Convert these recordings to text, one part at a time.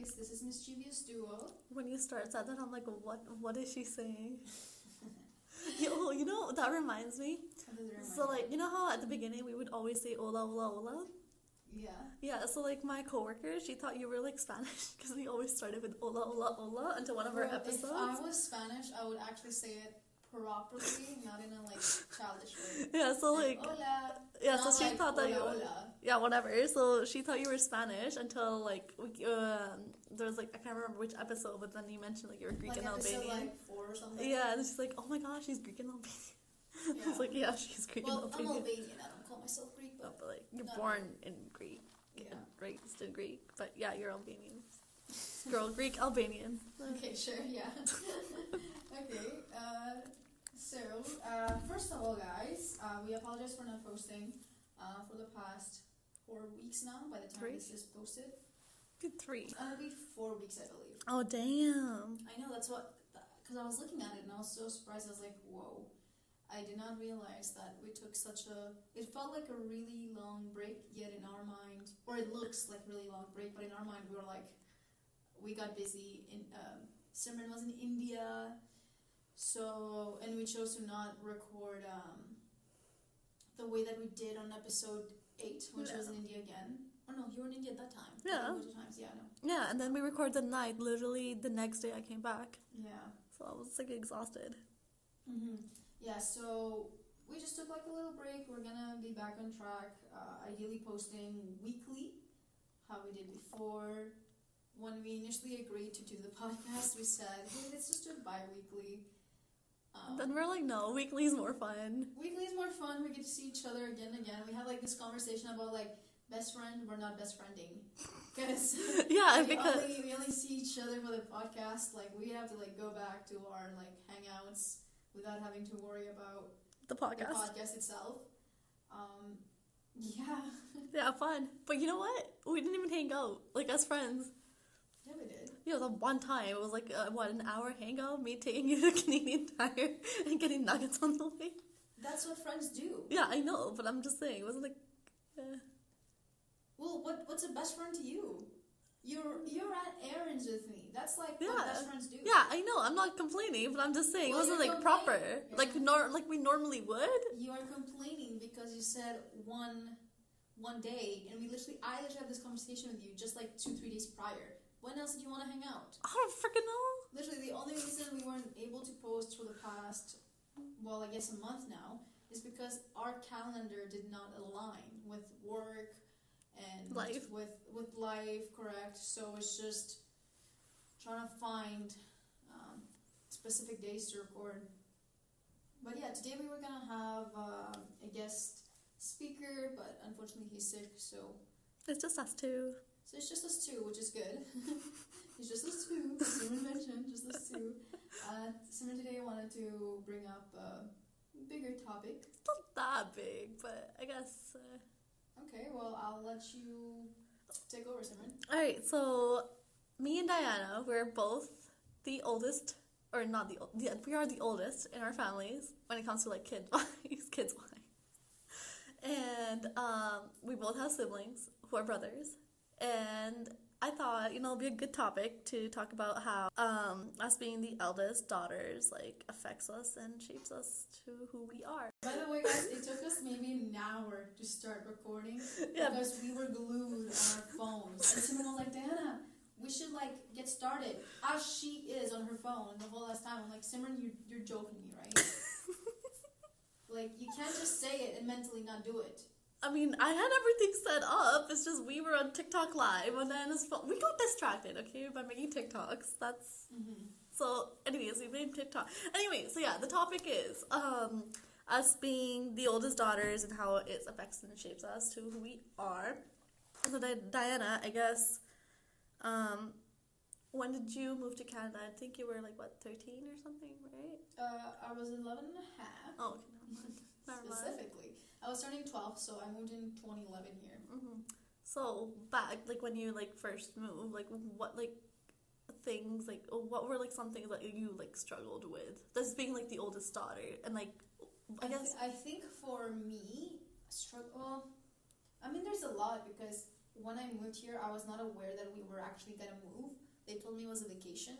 guys, this is Mischievous Duo. When you start that, I'm like, what is she saying? That reminds me. So, like, you know how at the beginning we would always say hola, hola, hola? Yeah. Yeah, so, like, my coworker, she thought you were, like, Spanish because we always started with hola, hola, hola until one of our episodes. If I was Spanish, I would actually say it properly, not in a, like, childish way. Yeah, so, like... Hola. Yeah, not so she like, thought that hola, you were... Hola. Yeah, whatever. So she thought you were Spanish until, like, there was, like, I can't remember which episode, but then you mentioned, like, you were Greek like and Albanian. Like 4 or something. Yeah, and she's like, oh my gosh, she's Greek and Albanian. Yeah. I was like, yeah, she's Greek and Albanian. I'm Albanian, I don't call myself Greek, but... But like, you're born in Greek. Yeah. Raised in Greek. But yeah, you're Albanian. Girl, Greek, Albanian. Okay, sure, yeah. Okay, first of all, guys, we apologize for not posting for the past 4 weeks now, by the time this is posted. 3. It'll be 4 weeks, I believe. Oh, damn. I know, that's what, because I was looking at it and I was so surprised. I was like, whoa. I did not realize that we took it felt like a really long break, yet in our mind, or it looks like a really long break, but in our mind we were like, we got busy, Simran was in India, so, and we chose to not record the way that we did on episode 8, which was in India again. Oh no, you were in India at that time. Yeah. 2 times, yeah, no. Yeah, and then we recorded the night, literally the next day I came back. Yeah. So I was like exhausted. Mm-hmm. Yeah, so we just took like a little break. We're gonna be back on track, ideally posting weekly, how we did before. When we initially agreed to do the podcast, we said, hey, let's just do it bi-weekly. Then we're like, no, weekly is more fun. Weekly is more fun. We get to see each other again and again. We have like this conversation about like best friend. We're not best friending. Because we only see each other for the podcast. Like we have to like go back to our like hangouts without having to worry about the podcast itself. Yeah. Yeah, fun. But you know what? We didn't even hang out, like, as friends. Yeah, we did. Yeah, the one time. It was like, an hour hangout? Me taking you to Canadian Tire and getting nuggets on the way. That's what friends do. Yeah, I know, but I'm just saying. It wasn't like... Well, what's a best friend to you? You're at errands with me. That's like what best friends do. Yeah, I know. I'm not complaining, but I'm just saying it wasn't like proper. Like we normally would. You are complaining because you said one day, and I literally had this conversation with you just like 2-3 days prior. When else did you want to hang out? I don't freaking know. Literally, the only reason we weren't able to post for the past, well, I guess a month now, is because our calendar did not align with work and life. with life, correct? So it's just trying to find specific days to record. But yeah, today we were gonna have a guest speaker, but unfortunately he's sick, so it's just us two. So it's just us two, which is good. It's just us two. Simran mentioned just us two. Simran today wanted to bring up a bigger topic. It's not that big, but I guess. Okay, well, I'll let you take over, Simran. Alright, so me and Dajana, we're both the oldest, or not the oldest, yeah, we are the oldest in our families when it comes to like kids-wise. And we both have siblings who are brothers. And I thought, it'd be a good topic to talk about how us being the eldest daughters like affects us and shapes us to who we are. By the way, guys, it took us maybe an hour to start recording because we were glued on our phones. And Simran was like, Dajana, we should like get started. As she is on her phone the whole last time. I'm like, Simran, you're joking me, right? Like, you can't just say it and mentally not do it. I mean, I had everything set up. It's just we were on TikTok live, and then we got distracted, okay, by making TikToks. That's So. Anyways, we made TikTok. Anyway, so yeah, the topic is us being the oldest daughters and how it affects and shapes us to who we are. So Dajana, I guess, when did you move to Canada? I think you were like 13 or something, right? I was 11 and a half. Oh, okay, never mind. Specifically. I was turning 12, so I moved in 2011 here. So back, like when you like first moved, like what like things, like what were like some things that you like struggled with? This being like the oldest daughter, and like I think for me, I mean, there's a lot because when I moved here, I was not aware that we were actually gonna move. they told me it was a vacation.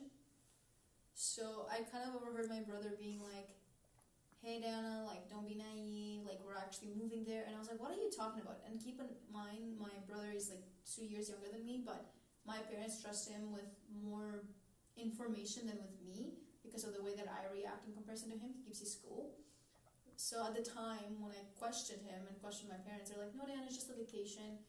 So I kind of overheard my brother being like, hey Dana, like don't be naive, like we're actually moving there. And I was like, what are you talking about? And keep in mind, my brother is like 2 years younger than me, but my parents trust him with more information than with me because of the way that I react in comparison to him. He keeps his school. So at the time when I questioned him and questioned my parents, they're like, no Dana, it's just a vacation.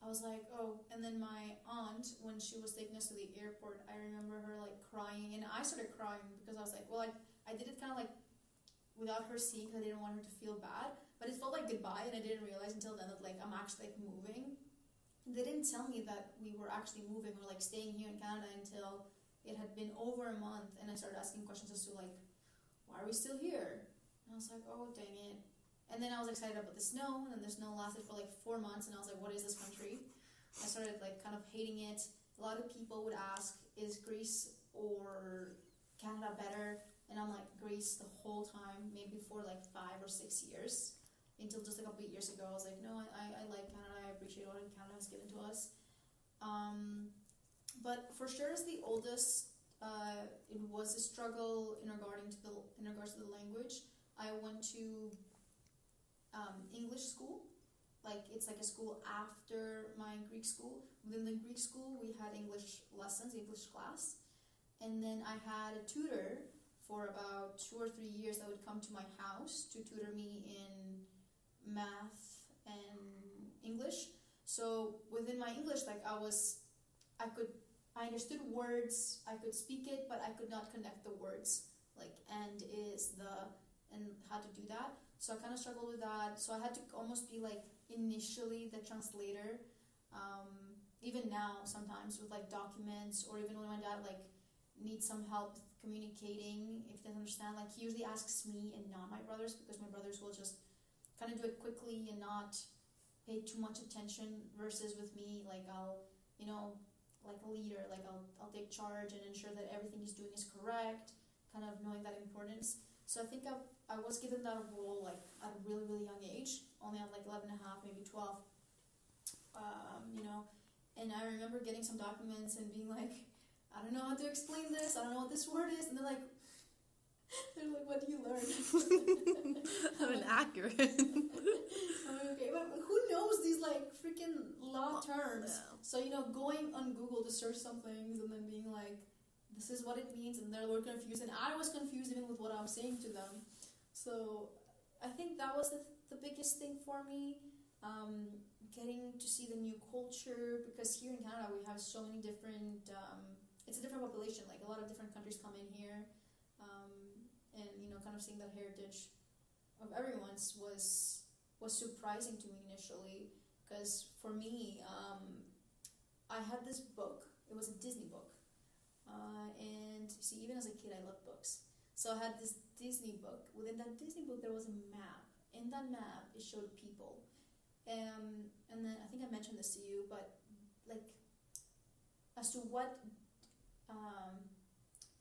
I was like, oh. And then my aunt, when she was taking us to the airport, I remember her like crying, and I started crying because I was like, well, I did it kind of like without her seeing because I didn't want her to feel bad, but it felt like goodbye, and I didn't realize until then that like I'm actually like moving. And they didn't tell me that we were actually moving or like staying here in Canada until it had been over a month, and I started asking questions as to like, why are we still here? And I was like, oh dang it. And then I was excited about the snow, and then the snow lasted for like 4 months, and I was like, what is this country? I started like kind of hating it. A lot of people would ask, is Greece or Canada better? And I'm like, Greece the whole time, maybe for like 5 or 6 years, until just a couple of years ago. I was like, no, I like Canada. I appreciate what Canada has given to us. But for sure, as the oldest, it was a struggle in regards to the language. I went to English school. Like it's like a school after my Greek school. Within the Greek school, we had English lessons, English class, and then I had a tutor for about 2 or 3 years that would come to my house to tutor me in math and English. So within my English, like I understood words, I could speak it, but I could not connect the words, like and is the, and how to do that. So I kind of struggled with that. So I had to almost be like initially the translator. Even now, sometimes with like documents, or even when my dad like needs some help communicating, if he doesn't understand, like he usually asks me and not my brothers, because my brothers will just kind of do it quickly and not pay too much attention. Versus with me, like I'll, like a leader, like I'll take charge and ensure that everything he's doing is correct. Kind of knowing that importance. So I think I was given that role like at a really, really young age, only at like 11 and a half, maybe 12, and I remember getting some documents and being like, I don't know how to explain this, I don't know what this word is, and they're like, what do you learn? I'm inaccurate. Okay, but who knows these like freaking law terms? Yeah. So, going on Google to search some things and then being like, this is what it means, and they were confused, and I was confused even with what I was saying to them. So I think that was the biggest thing for me, getting to see the new culture, because here in Canada we have so many different, it's a different population, like a lot of different countries come in here, and kind of seeing that heritage of everyone's was surprising to me initially, because for me, I had this book, it was a Disney book. And see, even as a kid, I loved books. So I had this Disney book. Within that Disney book, there was a map. In that map, it showed people. And then I think I mentioned this to you, but like as to what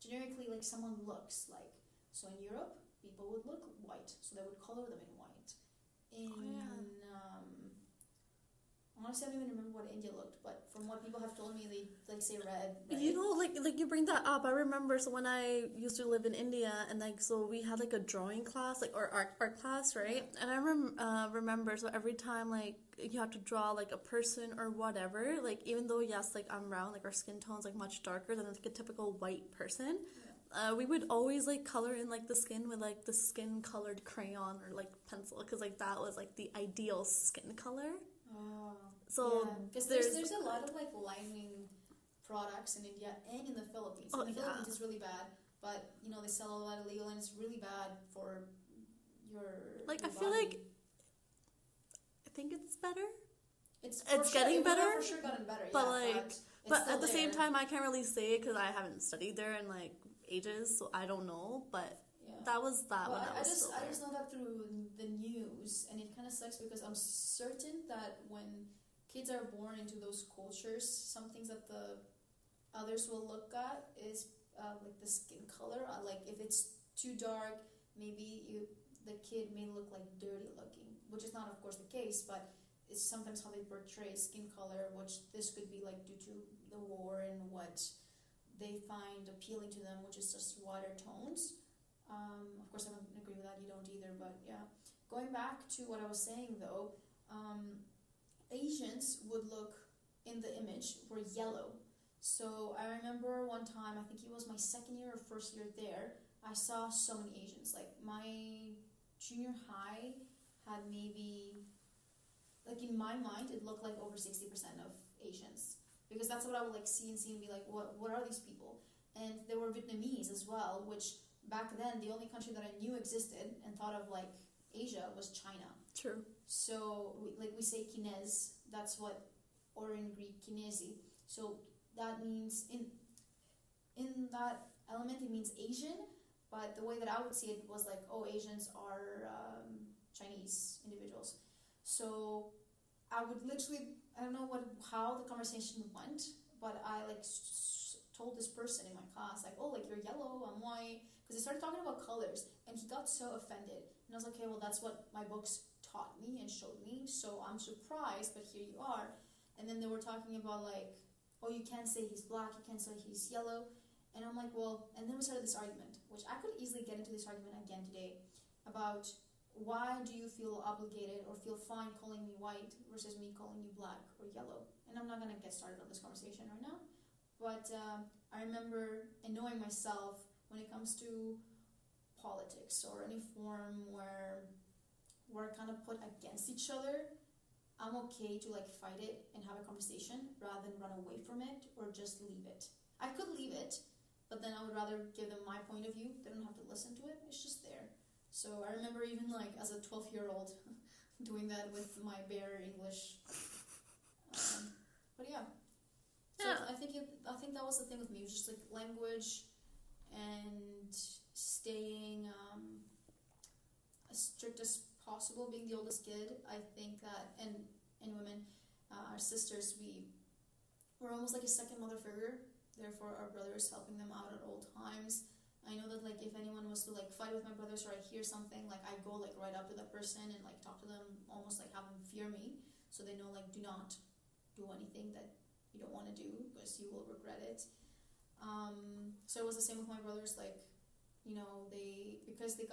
generically like someone looks like. So in Europe, people would look white, so they would color them in white. Honestly, I don't even remember what India looked, but from what people have told me, they like say red. Like you bring that up. I remember, so when I used to live in India, and like so we had like a drawing class, like or art class, right? Yeah. And I remember, so every time like you have to draw like a person or whatever, like even though yes, like I'm brown, like our skin tone's like much darker than like a typical white person. Yeah. We would always like color in like the skin with like the skin colored crayon or like pencil, because like that was like the ideal skin color. Oh. So because there's a lot of like lining products in India and in the Philippines. In the Philippines it's really bad, but they sell a lot of illegal, and it's really bad for your like your I feel body. like I think it's better. It's getting better. For sure gotten better. But yeah, like but at the same time I can't really say it because I haven't studied there in like ages, so I don't know. But that was that one. I just know that through the news, and it kind of sucks because I'm certain that when kids are born into those cultures, some things that the others will look at is like the skin color. Like if it's too dark, maybe the kid may look like dirty looking, which is not of course the case, but it's sometimes how they portray skin color, which this could be like due to the war and what they find appealing to them, which is just wider tones. Of course, I don't agree with that. You don't either, but yeah. Going back to what I was saying though, Asians would look in the image were yellow. So I remember one time, I think it was my second year or first year there, I saw so many Asians. Like my junior high had maybe, like in my mind, it looked like over 60% of Asians. Because that's what I would like see and be like, what are these people? And there were Vietnamese as well, which back then the only country that I knew existed and thought of like Asia was China. True. So we say Kines, that's what, or in Greek Kinesi. So that means in that element it means Asian, but the way that I would see it was like, oh, Asians are Chinese individuals. So I would literally, I don't know how the conversation went, but I like told this person in my class like, oh, like you're yellow, I'm white, because they started talking about colors, and he got so offended, and I was like, okay, well that's what my books taught me and showed me, so I'm surprised, but here you are. And then they were talking about like, oh, you can't say he's black, you can't say he's yellow, and I'm like, well, and then we started this argument, which I could easily get into this argument again today, about why do you feel obligated or feel fine calling me white versus me calling you black or yellow? And I'm not going to get started on this conversation right now, but I remember knowing myself when it comes to politics or any form where we're kind of put against each other, I'm okay to like fight it and have a conversation rather than run away from it or just leave it. I could leave it, but then I would rather give them my point of view. They don't have to listen to it. It's just there. So I remember even like as a 12-year-old doing that with my bare English. But yeah. So yeah. I think that was the thing with me. It was just like language and staying as strict as possible. Being the oldest kid, I think that, and women, our sisters, we're almost like a second mother figure. Therefore, our brothers helping them out at all times. I know that like if anyone was to like fight with my brothers or I hear something, like I go like right up to that person and like talk to them, almost like have them fear me, so they know like do not do anything that you don't want to do because you will regret it. So it was the same with my brothers, like, you know, because they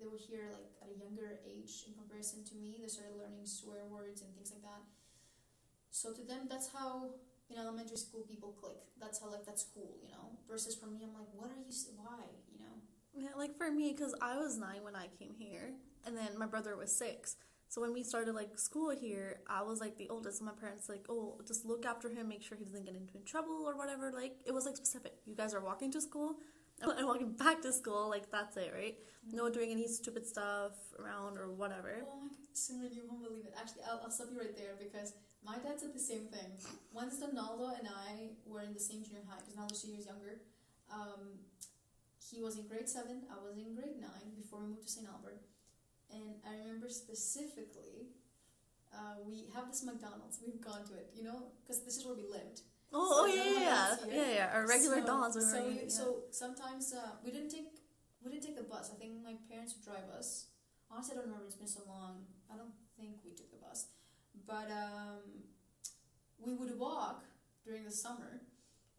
were here like at a younger age in comparison to me, they started learning swear words and things like that. So to them, that's how in elementary school people click. That's how like that's cool, you know. Versus for me, I'm like, why, you know? Yeah, like for me, because I was 9 when I came here, and then my brother was 6. So when we started like school here, I was like the oldest, and my parents like, oh, just look after him, make sure he doesn't get into trouble or whatever. Like it was like specific. You guys are walking to school and walking back to school, like that's it, right? Mm-hmm. No doing any stupid stuff around or whatever. Oh my God, Simran, you won't believe it. Actually, I'll stop you right there because my dad said the same thing. Once Donaldo and I were in the same junior high, because Donaldo's 2 years younger. He was in grade 7, I was in grade 9 before we moved to St. Albert. And I remember specifically, we have this McDonald's. We've gone to it, you know, because this is where we lived. Oh, so yeah. Our regular Dons. So sometimes we didn't take the bus. I think my parents would drive us. Honestly, I don't remember. It's been so long. I don't think we took the bus, but we would walk during the summer,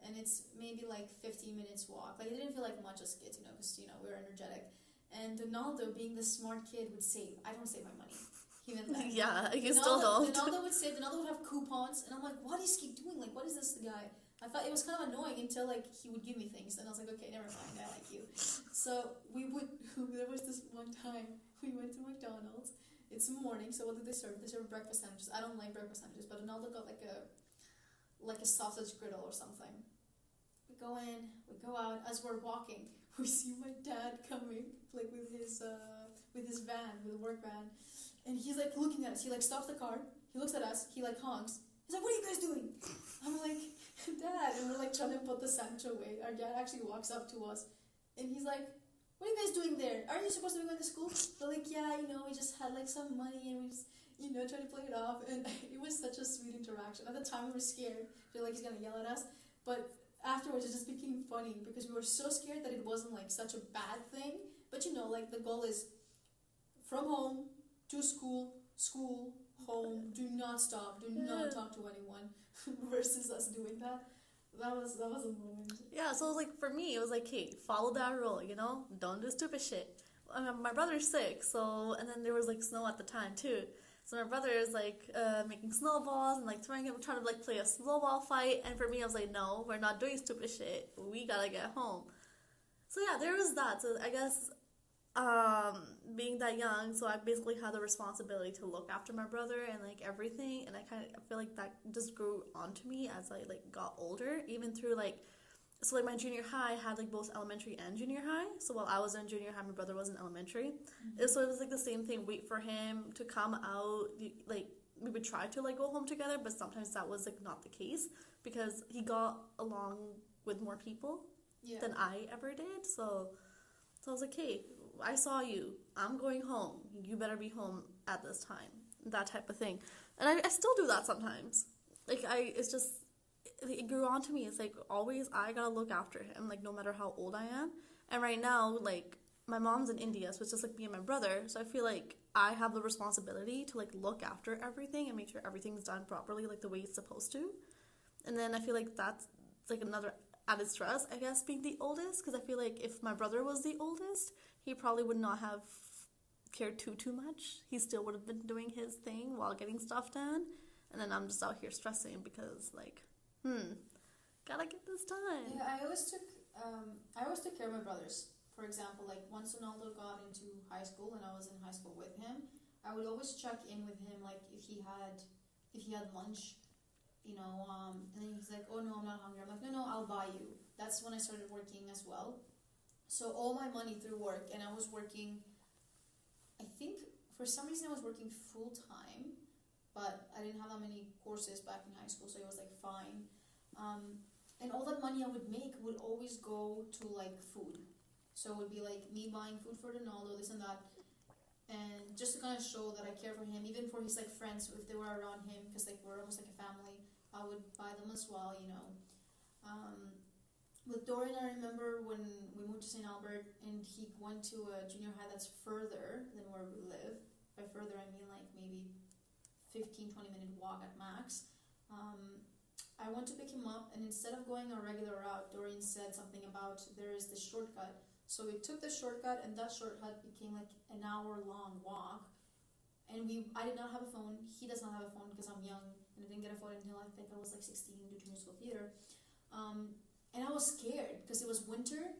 and it's maybe like 15 minutes walk. Like it didn't feel like much as kids, you know, because you know we were energetic. And Donaldo, being the smart kid, would save. I don't save my money. He meant that. Yeah, you still don't. Donaldo would save. Donaldo would have coupons, and I'm like, what does he keep doing? Like, what is this guy? I thought it was kind of annoying until like he would give me things, and I was like, okay, never mind, I like you. So there was this one time we went to McDonald's. It's the morning, so what do they serve? They serve breakfast sandwiches. I don't like breakfast sandwiches, but Donaldo got like a sausage griddle or something. We go in, we go out. As we're walking, we see my dad coming, like with his van, with a work van, and he's like looking at us. He like stops the car. He looks at us. He like honks. He's like, "What are you guys doing?" I'm like, "Dad," and we're like trying to put the sandwich away. Our dad actually walks up to us, and he's like, "What are you guys doing there? Aren't you supposed to be going to school?" We're like, "Yeah, you know, we just had like some money and we just, you know, trying to play it off." And it was such a sweet interaction. At the time, we were scared. We were like, he's gonna yell at us, but afterwards it just became funny because we were so scared that it wasn't like such a bad thing. But you know, like the goal is from home to school, home, do not stop, do not talk to anyone, versus us doing that. That was a moment. Yeah, so it was like, for me, it was like, hey, follow that rule, you know? Don't do stupid shit. My brother's sick, so, and then there was like snow at the time too. So my brother is like making snowballs and like throwing it, trying to like play a snowball fight. And for me, I was like, no, we're not doing stupid shit. We gotta get home. So yeah, there was that. So I guess being that young, so I basically had the responsibility to look after my brother and like everything. And I feel like that just grew onto me as I like got older, even through like, so like my junior high had like both elementary and junior high. So while I was in junior high, my brother was in elementary. So it was like the same thing. Wait for him to come out. Like we would try to like go home together, but sometimes that was like not the case because he got along with more people than I ever did. So I was like, hey, I saw you. I'm going home. You better be home at this time. That type of thing. And I still do that sometimes. Like it's just, it grew on to me. It's like always I gotta look after him, like no matter how old I am. And right now, like my mom's in India, so it's just like me and my brother. So I feel like I have the responsibility to like look after everything and make sure everything's done properly, like the way it's supposed to. And then I feel like that's like another added stress, I guess, being the oldest, because I feel like if my brother was the oldest, he probably would not have cared too much. He still would have been doing his thing while getting stuff done. And then I'm just out here stressing because like, gotta get this done. Yeah, I always took care of my brothers. For example, like once Ronaldo got into high school and I was in high school with him, I would always check in with him, like if he had lunch, you know, and then he's like, oh no, I'm not hungry. I'm like, no, I'll buy you. That's when I started working as well. So all my money through work, and I was working, I think for some reason I was working full time, but I didn't have that many courses back in high school, so it was like fine. And all that money I would make would always go to like food. So it would be like me buying food for Ronaldo, this and that. And just to kind of show that I care for him, even for his like friends, if they were around him, because like we're almost like a family, I would buy them as well, you know. With Dorian, I remember when we moved to St. Albert and he went to a junior high that's further than where we live. By further, I mean like maybe 15-20 minute walk at max. I went to pick him up, and instead of going a regular route, Dorian said something about there is this shortcut. So we took the shortcut, and that shortcut became like an hour-long walk. And I did not have a phone. He does not have a phone because I'm young, and I didn't get a phone until I think I was like 16 due to musical theater. And I was scared because it was winter,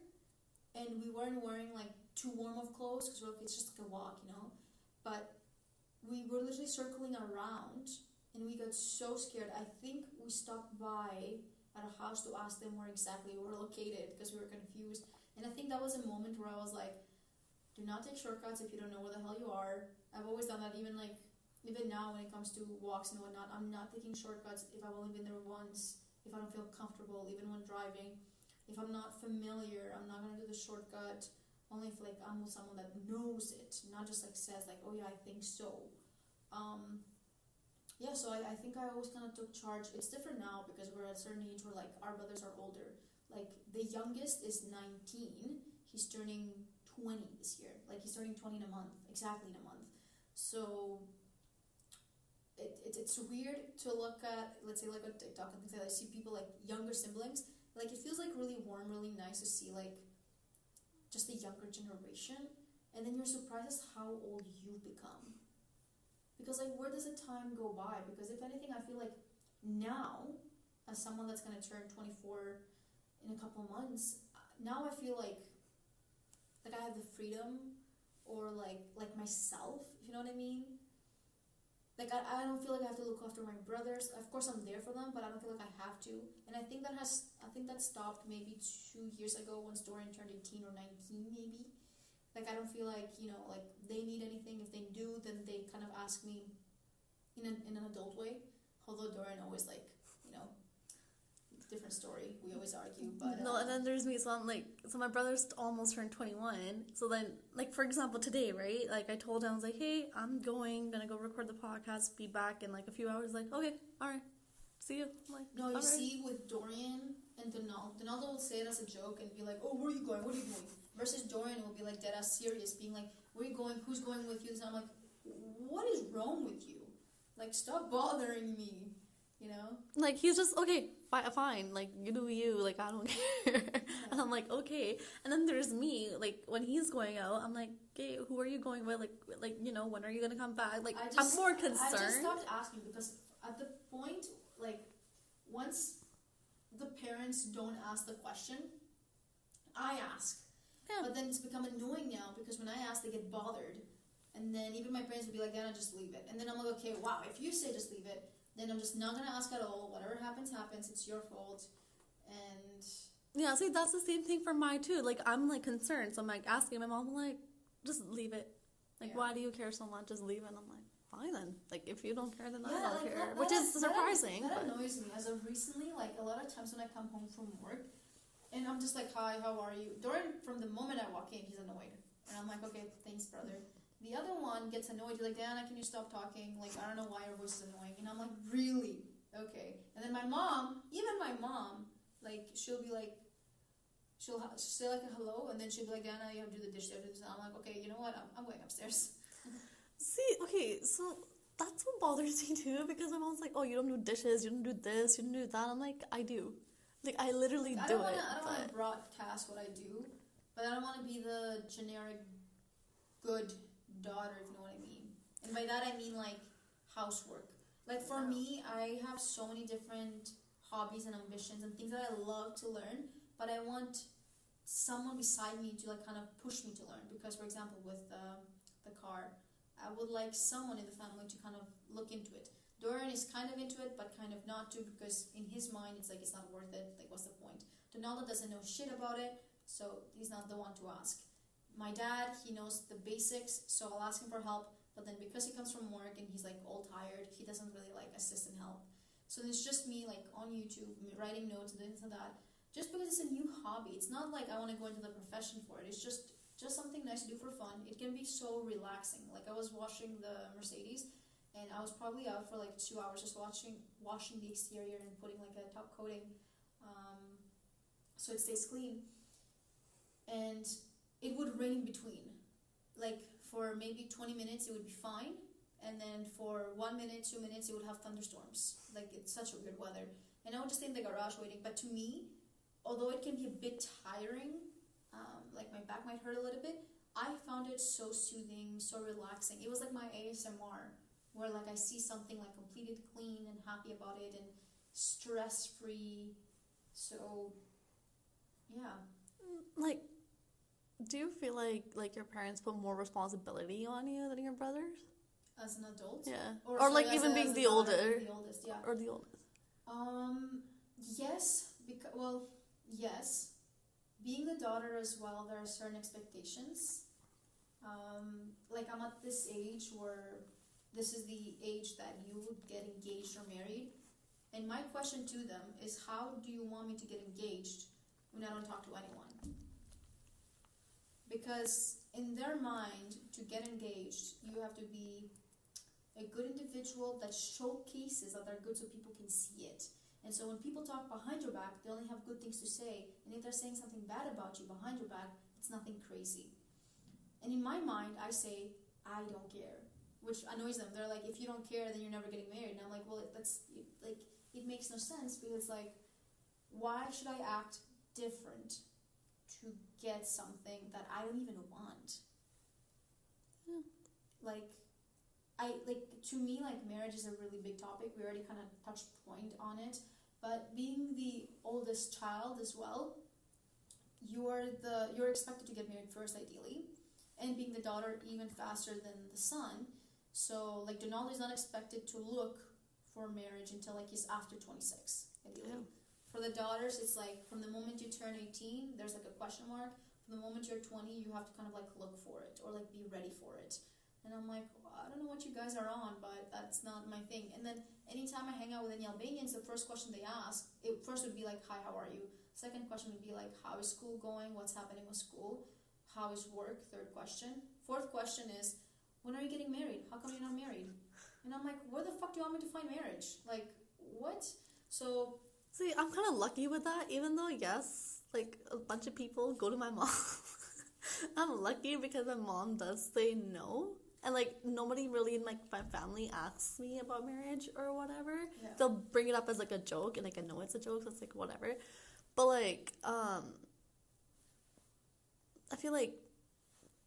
and we weren't wearing like too warm of clothes because it's just like a walk, you know. But we were literally circling around, and we got so scared. I think we stopped by at a house to ask them where exactly we were located because we were confused. And I think that was a moment where I was like, do not take shortcuts if you don't know where the hell you are. I've always done that, even now when it comes to walks and whatnot. I'm not taking shortcuts if I've only been there once, if I don't feel comfortable, even when driving. If I'm not familiar, I'm not going to do the shortcut only if like I'm with someone that knows it, not just like says like, oh yeah, I think so. So I think I always kind of took charge. It's different now because we're at a certain age where like our brothers are older. Like the youngest is 19. He's turning 20 this year. Like he's turning 20 in a month, exactly in a month. So it's weird to look at, let's say like on TikTok and things like that. I see people like younger siblings. Like it feels like really warm, really nice to see like just the younger generation. And then you're surprised as how old you've become. Because like where does the time go by? Because if anything, I feel like now, as someone that's going to turn 24 in a couple months, now I feel like I have the freedom or like myself, if you know what I mean. Like I don't feel like I have to look after my brothers. Of course I'm there for them, but I don't feel like I have to. And I think that stopped maybe 2 years ago once Dorian turned 18 or 19 maybe. Like I don't feel like, you know, like they need anything. If they do, then they kind of ask me in an adult way. Although Dorian always like, you know, different story. We always argue, but no. And then there's me. So I'm like, so my brother's almost turned 21. So then, like for example, today, right? Like I told him, I was like, hey, I'm gonna go record the podcast. Be back in like a few hours. Like, okay, all right, see you. I'm like, no, you see, with Dorian and Donaldo will say it as a joke and be like, oh, where are you going? What are you doing? Versus Dorian will be like dead ass serious, being like, where are you going? Who's going with you? So I'm like, what is wrong with you? Like, stop bothering me. you know? Like, he's just, okay, fine, like, you do you, like, I don't care. And I'm like, okay. And then there's me, like, when he's going out, I'm like, okay, who are you going with? Like, you know, when are you gonna come back? Like, I'm more concerned. I just stopped asking because at the point, like, once the parents don't ask the question, I ask. Yeah. But then it's become annoying now because when I ask, they get bothered. And then even my parents would be like, Dana, just leave it. And then I'm like, okay, wow, if you say just leave it, then I'm just not going to ask at all. Whatever happens, happens. It's your fault. And... yeah, see, that's the same thing for mine, too. Like, I'm, like, concerned. So I'm, like, asking my mom, like, just leave it. Like, why do you care so much? Just leave it. And I'm like, fine then. Like, if you don't care, then I don't care. Which is surprising. That annoys me. As of recently, like, a lot of times when I come home from work, and I'm just like, hi, how are you? From the moment I walk in, he's annoyed. And I'm like, okay, thanks, brother. The other one gets annoyed. You're like, Dana, can you stop talking? Like, I don't know why your voice is annoying. And I'm like, really? Okay. And then my mom, like, she'll be like, she'll say like a hello, and then she'll be like, Dana, you have to do the dishes. And I'm like, okay, you know what? I'm going upstairs. See, okay, so that's what bothers me too, because my mom's like, oh, you don't do dishes, you don't do this, you don't do that. I'm like, I do. Like, I literally do it. I don't want to broadcast what I do, but I don't want to be the generic good daughter, if you know what I mean. And by that I mean like housework. Like for me, I have so many different hobbies and ambitions and things that I love to learn, but I want someone beside me to like kind of push me to learn. Because for example, with the car, I would like someone in the family to kind of look into it. Dorian is kind of into it, but kind of not too, because in his mind it's like it's not worth it. Like, what's the point? Donaldo doesn't know shit about it, so he's not the one to ask. My dad, he knows the basics, so I'll ask him for help, but then because he comes from work and he's like all tired, he doesn't really like assist and help. So it's just me like on YouTube writing notes and this and that, just because it's a new hobby. It's not like I want to go into the profession for it. It's just something nice to do for fun. It can be so relaxing. Like, I was washing the Mercedes, and I was probably out for like 2 hours just washing the exterior and putting like a top coating, so it stays clean. And it would rain in between. Like, for maybe 20 minutes it would be fine, and then for 1 minute, 2 minutes, it would have thunderstorms. Like, it's such a weird weather. And I would just stay in the garage waiting. But to me, although it can be a bit tiring, like my back might hurt a little bit, I found it so soothing, so relaxing. It was like my ASMR, where like I see something like completed clean and happy about it and stress-free. So, yeah. Like, do you feel like your parents put more responsibility on you than your brothers? As an adult? Yeah. Or like even being the oldest, yeah. Or the oldest. Yes. Yes. Being the daughter as well, there are certain expectations. Like, I'm at this age where this is the age that you would get engaged or married. And my question to them is, how do you want me to get engaged when I don't talk to anyone? Because in their mind, to get engaged, you have to be a good individual that showcases that they're good so people can see it. And so when people talk behind your back, they only have good things to say. And if they're saying something bad about you behind your back, it's nothing crazy. And in my mind, I say, I don't care, which annoys them. They're like, if you don't care, then you're never getting married. And I'm like, well, it makes no sense, because like, why should I act different to get something that I don't even want? Yeah. To me, like, marriage is a really big topic. We already kind of touched point on it. But being the oldest child as well, you're expected to get married first, ideally. And being the daughter, even faster than the son. So, like, Donaldo is not expected to look for marriage until, like, he's after 26, ideally. Yeah. For the daughters, it's like, from the moment you turn 18, there's, like, a question mark. From the moment you're 20, you have to kind of, like, look for it. Or, like, be ready for it. And I'm like, well, I don't know what you guys are on, but that's not my thing. And then anytime I hang out with any Albanians, the first question they ask, it first would be like, hi, how are you? Second question would be like, how is school going? What's happening with school? How is work? Third question. Fourth question is, when are you getting married? How come you're not married? And I'm like, where the fuck do you want me to find marriage? Like, what? So... See, I'm kind of lucky with that, even though, yes, like, a bunch of people go to my mom. I'm lucky because my mom does say no. And, like, nobody really in, like, my family asks me about marriage or whatever. Yeah. They'll bring it up as, like, a joke, and, like, I know it's a joke, so it's, like, whatever. But, like, I feel like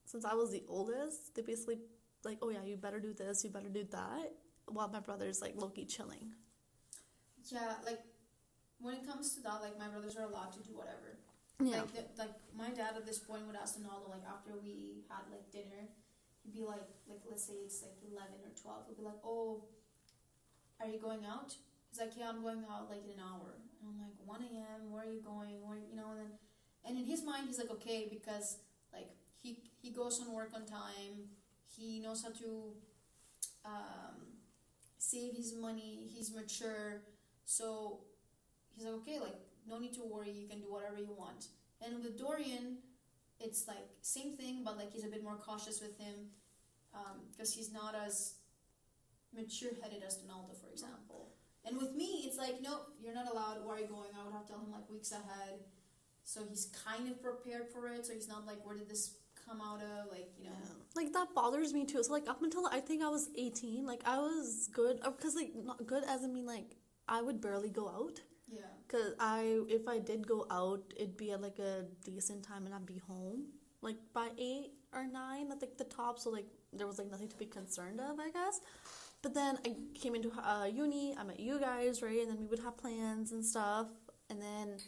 since I was the oldest, they basically, like, oh, yeah, you better do this, you better do that, while my brother's, like, low-key chilling. Yeah, like, when it comes to that, like, my brothers are allowed to do whatever. Yeah. Like my dad at this point would ask Donaldo, like, after we had, like, dinner, he'd be like, let's say it's, like, 11 or 12, he'd be like, oh, are you going out? He's like, yeah, I'm going out, like, in an hour. And I'm like, 1 a.m., where are you going? And in his mind, he's like, okay, because, like, he goes on work on time, he knows how to save his money, he's mature, so he's like, okay, like, no need to worry, you can do whatever you want. And with Dorian, it's like same thing, but like he's a bit more cautious with him, because he's not as mature-headed as Donaldo, for example. And with me, it's like, nope, you're not allowed. Where are you going? I would have to tell him like weeks ahead, so he's kind of prepared for it. So he's not like, where did this come out of? Like, you know, like that bothers me too. So like up until I think I was 18, like I was good, because like not good as I mean like I would barely go out. yeah. Because if I did go out, it'd be at, like, a decent time, and I'd be home, like, by 8 or 9 at, like, the top, so, like, there was, like, nothing to be concerned of, I guess. But then I came into uni, I met you guys, right, and then we would have plans and stuff, and then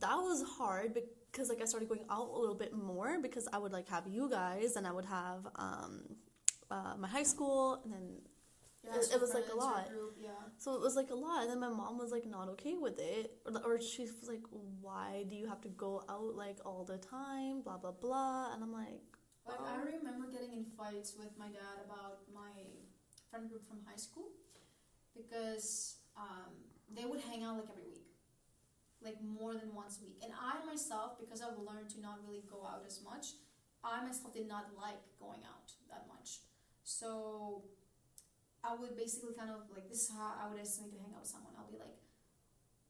that was hard, because, like, I started going out a little bit more, because I would, like, have you guys, and I would have my high school, and then it was like a lot. Group, yeah. So it was like a lot, and then my mom was like not okay with it, or she was like, why do you have to go out like all the time, blah blah blah, and I'm like, Like, I remember getting in fights with my dad about my friend group from high school, because they would hang out like every week, like more than once a week, and I myself, because I've learned to not really go out as much, I myself did not like going out that much, so I would basically kind of, like, this is how I would estimate to hang out with someone. I'll be, like,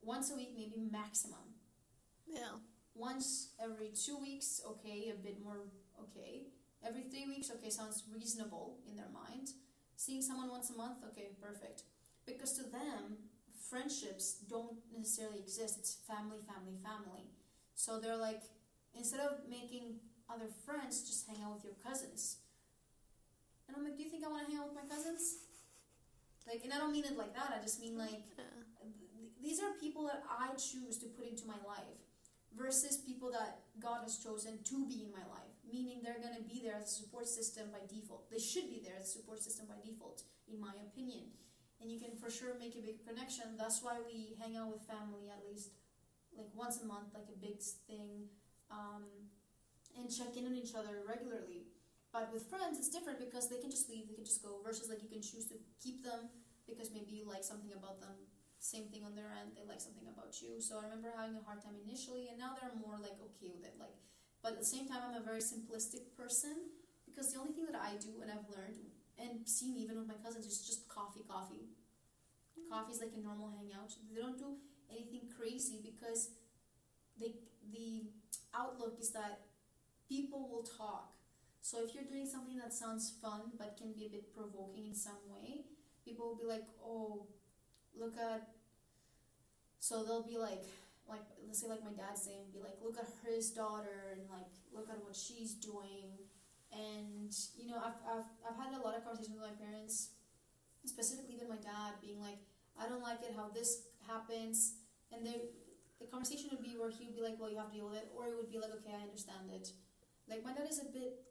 once a week, maybe maximum. yeah. Once every 2 weeks, okay, a bit more, okay. Every 3 weeks, okay, sounds reasonable in their mind. Seeing someone once a month, okay, perfect. Because to them, friendships don't necessarily exist. It's family, family, family. So they're like, instead of making other friends, just hang out with your cousins. And I'm like, do you think I want to hang out with my cousins? Like, and I don't mean it like that. I just mean like, these are people that I choose to put into my life versus people that God has chosen to be in my life. Meaning they're going to be there as a support system by default. They should be there as a support system by default, in my opinion. And you can for sure make a big connection. That's why we hang out with family at least like once a month, like a big thing, and check in on each other regularly. But with friends, it's different because they can just leave, they can just go, versus like you can choose to keep them because maybe you like something about them. Same thing on their end, they like something about you. So I remember having a hard time initially, and now they're more like okay with it. Like, but at the same time, I'm a very simplistic person because the only thing that I do and I've learned and seen even with my cousins is just coffee. Coffee is like a normal hangout. They don't do anything crazy because the outlook is that people will talk. So if you're doing something that sounds fun but can be a bit provoking in some way, people will be like, oh, look at, so they'll be like let's say like my dad's saying, be like, look at his daughter and like look at what she's doing. And you know, I've had a lot of conversations with my parents, specifically with my dad, being like, I don't like it how this happens, and the conversation would be where he would be like, well, you have to deal with it, or it would be like, okay, I understand it. Like my dad is a bit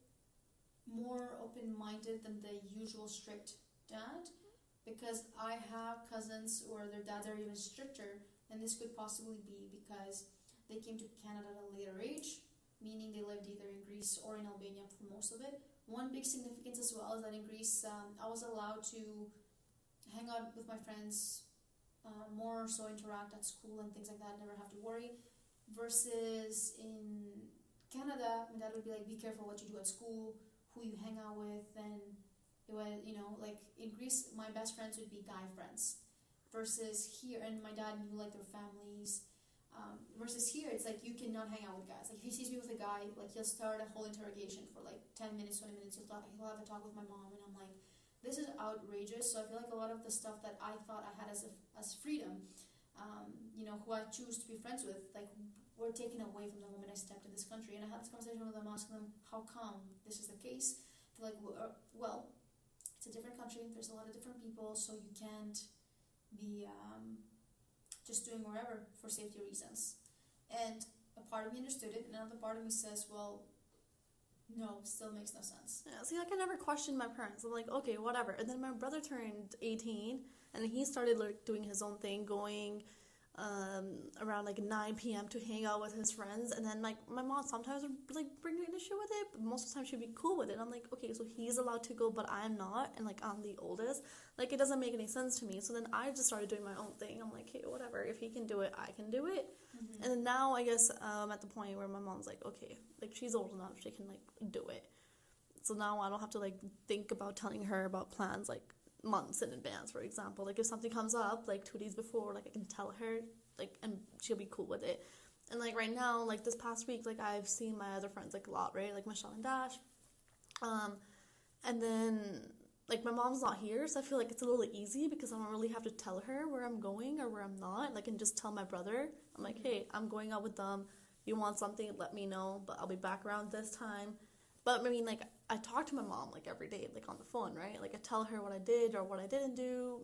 more open-minded than the usual strict dad, because I have cousins or their dads are even stricter, and this could possibly be because they came to Canada at a later age, meaning they lived either in Greece or in Albania for most of it. One big significance as well is that in Greece, I was allowed to hang out with my friends more, so interact at school and things like that, never have to worry, versus in Canada, my dad would be like, be careful what you do at school, who you hang out with, and it was, you know, like in Greece, my best friends would be guy friends, versus here, and my dad knew like their families, Versus here, it's like you cannot hang out with guys. Like if he sees me with a guy, like he'll start a whole interrogation for like 10 minutes, 20 minutes. He'll have a talk with my mom, and I'm like, this is outrageous. So I feel like a lot of the stuff that I thought I had as freedom, who I choose to be friends with, like were taken away from the moment I stepped in this country. And I had this conversation with them, asking them how come this is the case. They're like, well, it's a different country. There's a lot of different people, so you can't be just doing wherever for safety reasons. And a part of me understood it, and another part of me says, well, no, still makes no sense. Yeah, see, I can never question my parents. I'm like, okay, whatever. And then my brother turned 18, and he started like doing his own thing, going around like 9 p.m. to hang out with his friends. And then like my mom sometimes would like bring an issue with it, but most of the time she'd be cool with it. And I'm like, okay, so he's allowed to go, but I'm not, and like I'm the oldest. Like it doesn't make any sense to me. So then I just started doing my own thing. I'm like, hey, whatever. If he can do it, I can do it. Mm-hmm. And then now I guess I'm at the point where my mom's like, okay, like she's old enough, she can like do it. So now I don't have to like think about telling her about plans like months in advance, for example. Like if something comes up like 2 days before, like I can tell her, like, and she'll be cool with it. And like right now, like this past week, like I've seen my other friends like a lot, right? Like Michelle and Dash. And then like my mom's not here, so I feel like it's a little easy because I don't really have to tell her where I'm going or where I'm not. Like, I can just tell my brother, I'm like, hey, I'm going out with them. You want something, let me know, but I'll be back around this time. But I mean, like, I talk to my mom like every day, like on the phone, right? Like I tell her what I did or what I didn't do,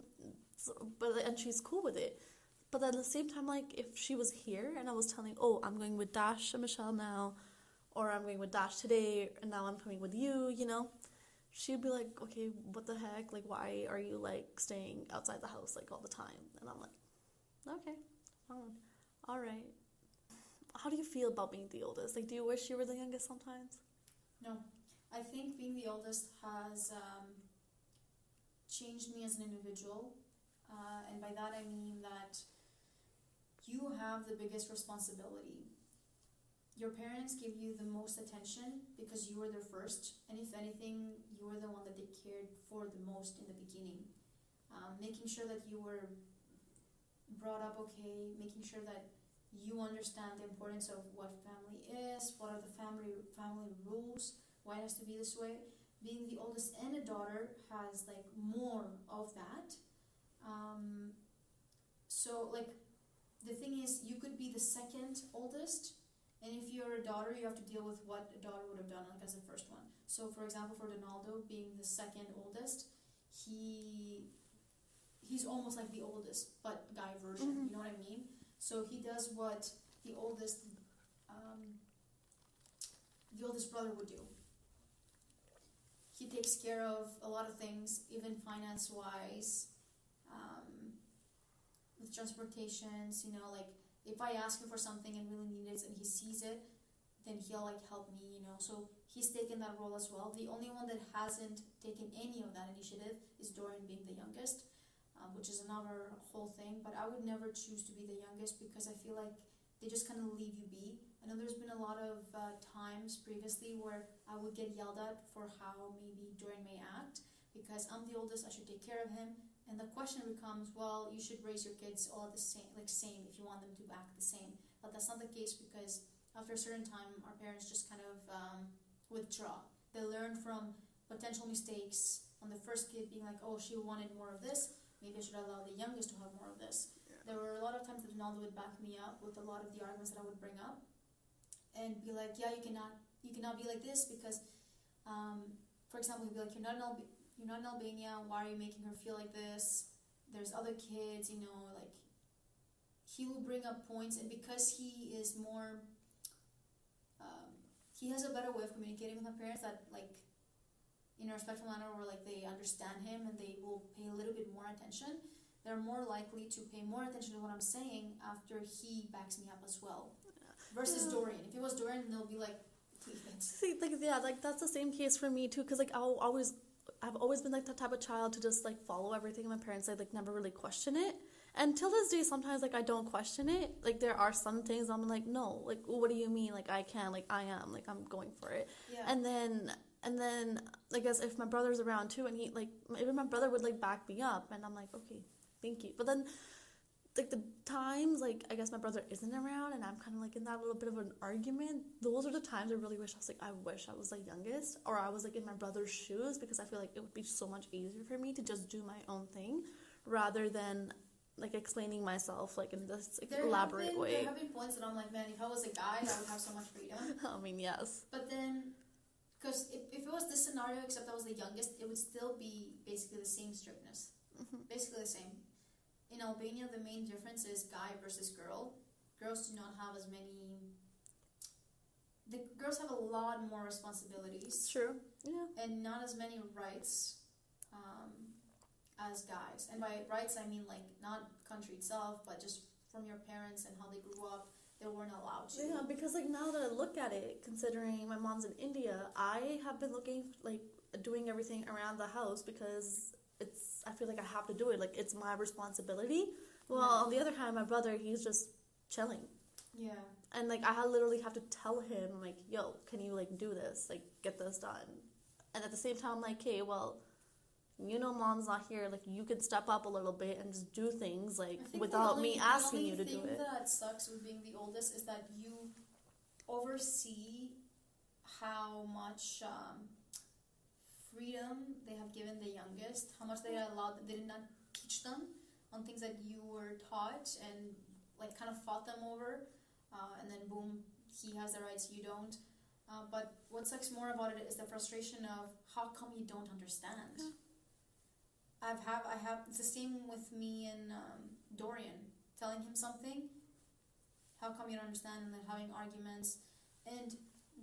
and she's cool with it. But at the same time, like if she was here and I was telling, oh, I'm going with Dash and Michelle now, or I'm going with Dash today, and now I'm coming with you, she'd be like, okay, what the heck? Like, why are you like staying outside the house like all the time? And I'm like, okay, fine, all right. How do you feel about being the oldest? Like, do you wish you were the youngest sometimes? No. I think being the oldest has changed me as an individual. And by that I mean that you have the biggest responsibility. Your parents give you the most attention because you were their first. And if anything, you were the one that they cared for the most in the beginning. Making sure that you were brought up okay, making sure that you understand the importance of what family is, what are the family rules, why it has to be this way. Being the oldest and a daughter has like more of that. So like the thing is, you could be the second oldest, and if you're a daughter, you have to deal with what a daughter would have done like as the first one. So for example, for Donaldo being the second oldest, he's almost like the oldest but guy version. Mm-hmm. You know what I mean? So he does what the oldest brother would do. He takes care of a lot of things, even finance-wise, with transportations, like if I ask him for something and really need it and he sees it, then he'll like help me, So he's taken that role as well. The only one that hasn't taken any of that initiative is Dorian being the youngest. Which is another whole thing, but I would never choose to be the youngest because I feel like they just kind of leave you be. I know there's been a lot of times previously where I would get yelled at for how maybe Dorian may act because I'm the oldest, I should take care of him, and the question becomes, well, you should raise your kids all at the same if you want them to act the same. But that's not the case because after a certain time, our parents just kind of withdraw. They learn from potential mistakes on the first kid being like, oh, she wanted more of this. Maybe I should allow the youngest to have more of this. Yeah. There were a lot of times that Ronaldo would back me up with a lot of the arguments that I would bring up, and be like, "Yeah, you cannot be like this because, for example, he'd be like, you're not in Albania. Why are you making her feel like this? There's other kids, like." He will bring up points, and because he is more, he has a better way of communicating with my parents that like. In a respectful manner where like they understand him and they will pay a little bit more attention, they're more likely to pay more attention to what I'm saying after he backs me up as well. Versus Dorian. If it was Dorian, they'll be like, see, like, yeah, like that's the same case for me too, because like I've always been like that type of child to just like follow everything my parents say, like never really question it. And till this day, sometimes like I don't question it. Like there are some things I'm like, no, like what do you mean? Like I can, like I am, like I'm going for it. Yeah. And then I guess if my brother's around too, and he like even my brother would like back me up, and I'm like, okay, thank you. But then like the times like I guess my brother isn't around and I'm kind of like in that little bit of an argument, those are the times I really wish I wish I was the youngest, or I was like in my brother's shoes, because I feel like it would be so much easier for me to just do my own thing rather than like explaining myself like in this like, elaborate way. There have been points that I'm like, man, if I was a guy, I would have so much freedom. I mean, yes. But then, because if it was this scenario, except I was the youngest, it would still be basically the same strictness. Basically the same. In Albania, the main difference is guy versus girl. Girls do not have as many... The girls have a lot more responsibilities. True, yeah. And not as many rights as guys. And by rights, I mean like not country itself, but just from your parents and how they grew up, they weren't allowed to. Yeah, because like now that I look at it, considering my mom's in India, I have been looking like doing everything around the house because I feel like I have to do it. Like it's my responsibility. Well, on the other hand, my brother, he's just chilling. Yeah. And like I literally have to tell him like, yo, can you like do this? Like get this done. And at the same time, I'm like, hey, well, you know, mom's not here. Like you could step up a little bit and just do things like without me asking you to do it. The only thing that sucks with being the oldest is that you oversee how much freedom they have given the youngest, how much they did not teach them on things that you were taught and like kind of fought them over, and then boom, he has the rights, you don't. But what sucks more about it is the frustration of how come you don't understand. Yeah. I have it's the same with me and Dorian, telling him something, how come you don't understand, and then having arguments. And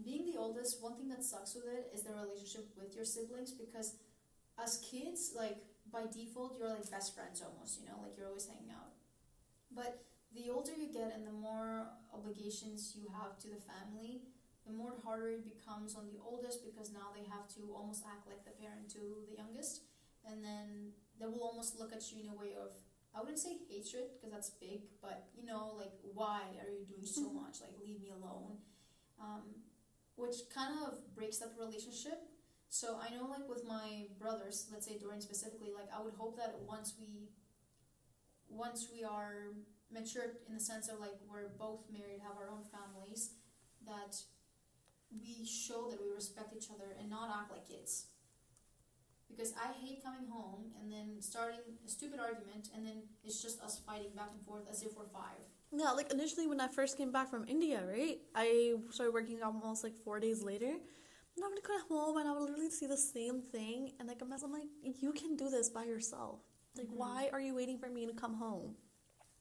being the oldest, one thing that sucks with it is the relationship with your siblings, because as kids, like by default, you're like best friends almost, you know, like you're always hanging out. But the older you get and the more obligations you have to the family, the more harder it becomes on the oldest, because now they have to almost act like the parent to the youngest. And then they will almost look at you in a way of, I wouldn't say hatred, because that's big, but, you know, like, why are you doing so much? Like, leave me alone. Which kind of breaks that relationship. So I know, like, with my brothers, let's say Dorian specifically, like, I would hope that once we are matured in the sense of, like, we're both married, have our own families, that we show that we respect each other and not act like kids. Because I hate coming home and then starting a stupid argument and then it's just us fighting back and forth as if we're 5. Yeah, like initially when I first came back from India, right? I started working almost like 4 days later. And I would come home and I would literally see the same thing. And like I'm like, you can do this by yourself. Like, why are you waiting for me to come home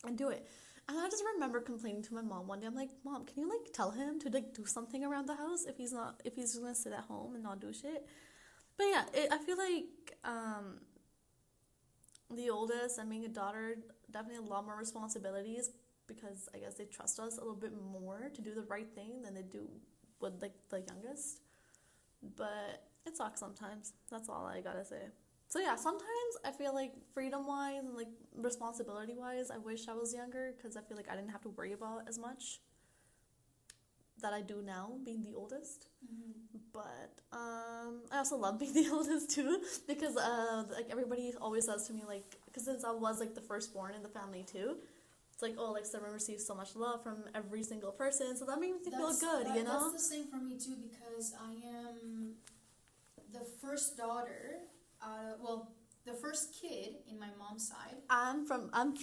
and do it? And I just remember complaining to my mom one day. I'm like, Mom, can you like tell him to like do something around the house if he's just gonna sit at home and not do shit? But yeah, I feel like the oldest and being a daughter, definitely a lot more responsibilities, because I guess they trust us a little bit more to do the right thing than they do with like the youngest. But it sucks sometimes. That's all I gotta say. So yeah, sometimes I feel like freedom-wise and like responsibility-wise, I wish I was younger, because I feel like I didn't have to worry about as much that I do now, being the oldest. But I also love being the oldest too, because like everybody always says to me, like, because since I was like the firstborn in the family too, it's like, oh, like someone receives so much love from every single person, so that makes me feel good, you know? That's the same for me too, because I am the first daughter, the first kid in my mom's side. I'm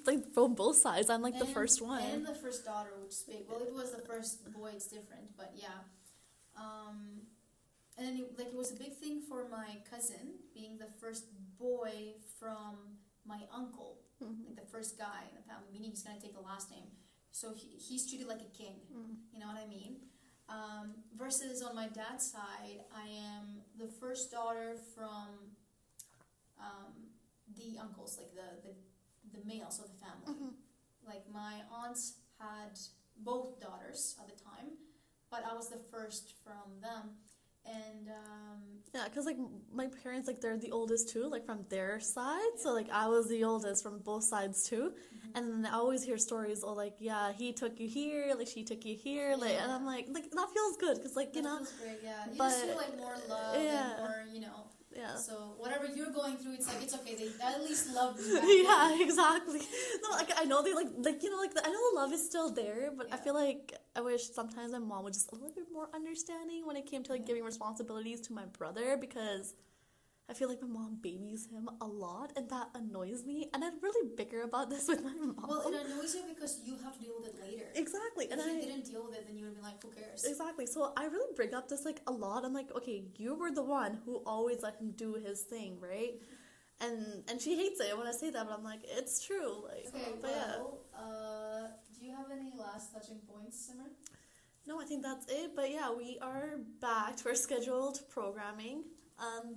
like from both sides. I'm like the first one. And the first daughter, which is big. Well, it was the first boy. It's different, but yeah. And then it was a big thing for my cousin being the first boy from my uncle, like the first guy in the family, meaning he's gonna take the last name. So he's treated like a king. You know what I mean? Versus on my dad's side, I am the first daughter from the uncles, like the males of the family. Like my aunts had both daughters at the time, but I was the first from them. And yeah, because like my parents, like they're the oldest too, like from their side. Yeah. So like I was the oldest from both sides too. And then I always hear stories, oh, like, yeah, he took you here, like she took you here, like, and I'm like that feels good, because like, you know, feels great, yeah. You just feel like more love and more, you know. Yeah. So whatever you're going through, it's like it's okay. They at least love you. Yeah, exactly. No, like I know they like you know like I know the love is still there, but I feel like I wish sometimes my mom was just a little bit more understanding when it came to like giving responsibilities to my brother, because I feel like my mom babies him a lot, and that annoys me. And I'd really bicker about this with my mom. Well, it annoys you because you have to deal with it later. Exactly. If you didn't deal with it, then you would be like, who cares? Exactly. So I really bring up this like a lot. I'm like, okay, you were the one who always let him do his thing, right? And she hates it when I say that, but I'm like, it's true. Like, okay, but do you have any last touching points, Simran? No, I think that's it. But yeah, we are back to our scheduled programming.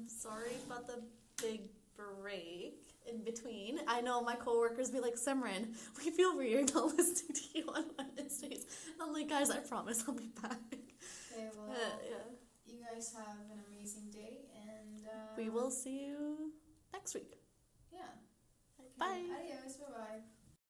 Sorry about the big break in between. I know my coworkers be like, Simran, we feel weird not listening to you on Wednesdays. And I'm like, guys, I promise I'll be back. Okay, well, you guys have an amazing day, and we will see you next week. Yeah. Okay. Bye. Adios. Bye-bye.